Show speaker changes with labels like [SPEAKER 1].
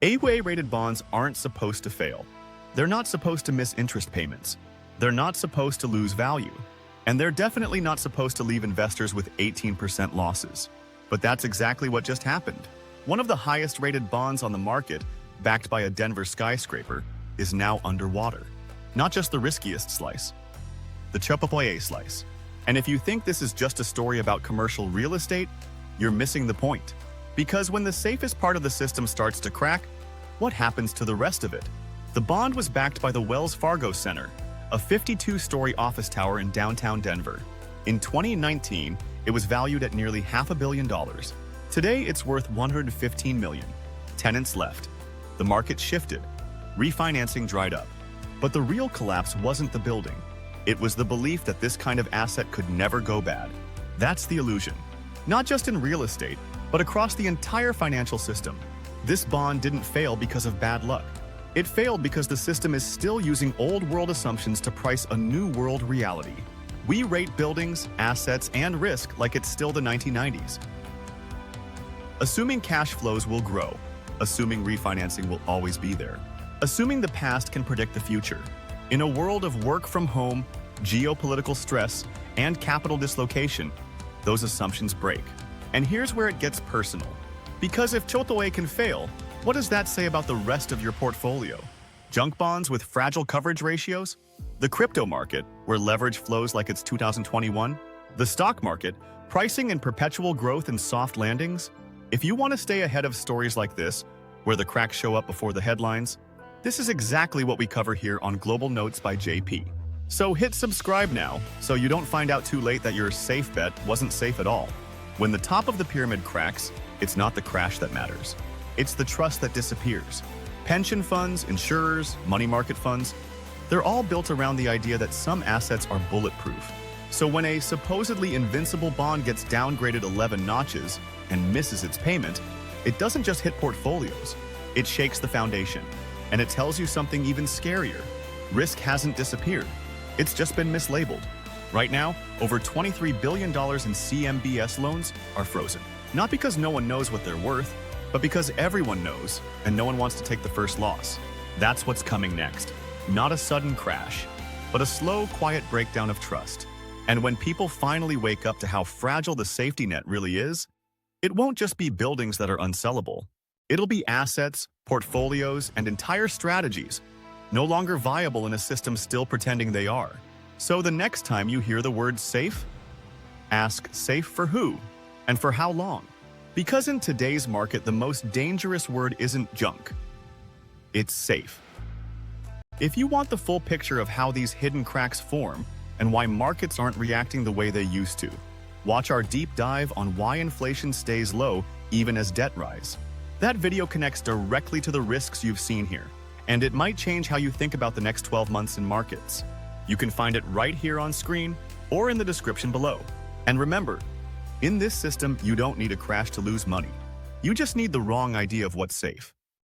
[SPEAKER 1] AAA-rated bonds aren't supposed to fail. They're not supposed to miss interest payments. They're not supposed to lose value. And they're definitely not supposed to leave investors with 18% losses. But that's exactly what just happened. One of the highest-rated bonds on the market, backed by a Denver skyscraper, is now underwater. Not just the riskiest slice, the AAA slice. And if you think this is just a story about commercial real estate, you're missing the point. Because when the safest part of the system starts to crack, what happens to the rest of it? The bond was backed by the Wells Fargo Center, a 52-story office tower in downtown Denver. In 2019, it was valued at nearly $500 million. Today, it's worth $115 million. Tenants left. The market shifted. Refinancing dried up. But the real collapse wasn't the building. It was the belief that this kind of asset could never go bad. That's the illusion. Not just in real estate, but across the entire financial system. This bond didn't fail because of bad luck. It failed because the system is still using old-world assumptions to price a new-world reality. We rate buildings, assets, and risk like it's still the 1990s. Assuming cash flows will grow, assuming refinancing will always be there, assuming the past can predict the future. In a world of work from home, geopolitical stress, and capital dislocation, those assumptions break. And here's where it gets personal. Because if AAA can fail, what does that say about the rest of your portfolio? Junk bonds with fragile coverage ratios? The crypto market, where leverage flows like it's 2021? The stock market, pricing in perpetual growth and soft landings? If you want to stay ahead of stories like this, where the cracks show up before the headlines, this is exactly what we cover here on Global Notes by JP. So hit subscribe now, so you don't find out too late that your safe bet wasn't safe at all. When the top of the pyramid cracks, it's not the crash that matters. It's the trust that disappears. Pension funds, insurers, money market funds, they're all built around the idea that some assets are bulletproof. So when a supposedly invincible bond gets downgraded 11 notches and misses its payment, it doesn't just hit portfolios. It shakes the foundation. And it tells you something even scarier. Risk hasn't disappeared. It's just been mislabeled. Right now, over $23 billion in CMBS loans are frozen. Not because no one knows what they're worth, but because everyone knows, and no one wants to take the first loss. That's what's coming next. Not a sudden crash, but a slow, quiet breakdown of trust. And when people finally wake up to how fragile the safety net really is, it won't just be buildings that are unsellable. It'll be assets, portfolios, and entire strategies, no longer viable in a system still pretending they are. So the next time you hear the word safe, ask safe for who and for how long? Because in today's market, the most dangerous word isn't junk. It's safe. If you want the full picture of how these hidden cracks form and why markets aren't reacting the way they used to, watch our deep dive on why inflation stays low even as debt rise. That video connects directly to the risks you've seen here, and it might change how you think about the next 12 months in markets. You can find it right here on screen or in the description below. And remember, in this system, you don't need a crash to lose money. You just need the wrong idea of what's safe.